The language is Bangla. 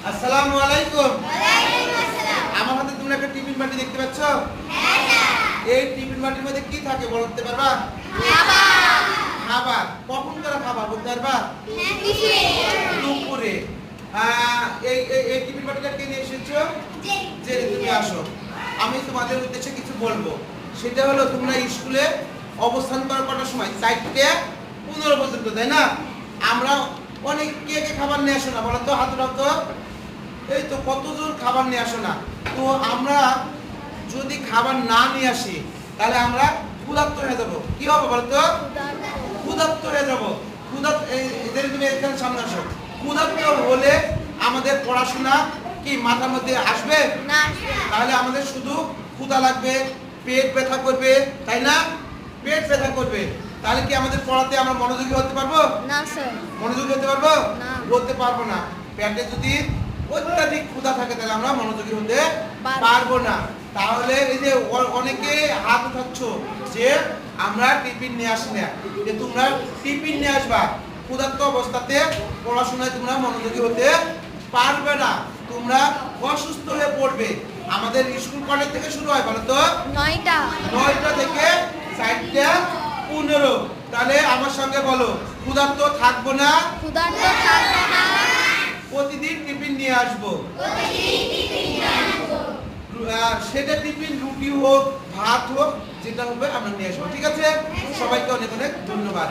আসসালামু আলাইকুম। আমার হাতে তোমরা একটা টিফিন বাটি দেখতে পাচ্ছ? এই টিফিন বাটির মধ্যে কি থাকে বলতে পারবা? খাবার। কখন করে খাবার বলতে পারবা? দুপুরে। এই টিফিন বাটিটা কে নিয়ে এসেছো? যে তুমি আসো, আমি তোমাদের উদ্দেশ্যে কিছু বলবো। সেটা হলো তোমরা স্কুলে অবস্থান করার কটার সময় 4:15 পর্যন্ত, তাই না? আমরা অনেক কে খাবার নিয়ে আসো না বলো তো, হাত উঠাও তো। এই তো কতজন খাবার নিয়ে আসো না। তো আমরা যদি খাবার না নিয়ে আসি তাহলে আমরা ক্ষুধার্ত হয়ে যাবো। কি হবে বলো তো? ক্ষুধার্ত হয়ে যাবো। তুমি এখানে সামনে আসো। ক্ষুধার্ত হলে আমাদের পড়াশোনা কি মাথার মধ্যে আসবে না? তাহলে আমাদের শুধু ক্ষুধা লাগবে, পেট ব্যথা করবে, তাই না? পেট ব্যথা করবে। তাহলে কি আমাদের পড়াতে আমরা মনোযোগী হতে পারবো না? স্যার মনোযোগী হতে পারবো না? হতে পারবো না। পেটে যদি অত্যাধিক ক্ষুধা থাকে তাহলে আমরা মনোযোগী হতে পারবো না। তাহলে এই যে অনেকে হাত উঠাচ্ছ যে আমরা টিফিন নিয়ে আসি না, যে তোমরা টিফিন নিয়ে আসবা। ক্ষুধার্ত অবস্থাতে পড়াশোনায় তোমরা মনোযোগী হতে পারবে না, তোমরা অসুস্থ হয়ে পড়বে। আমাদের স্কুল কটা থেকে শুরু হয় বলো তো? 9টা থেকে 4:15। তাহলে আমার সঙ্গে বলো, ক্ষুধার্ত থাকবো না, প্রতিদিন টিফিন নিয়ে আসবো। সেটা টিফিন রুটি হোক, ভাত হোক, যেটা হবে আমরা নিয়ে আসবো। ঠিক আছে? সবাইকে অনেক অনেক ধন্যবাদ।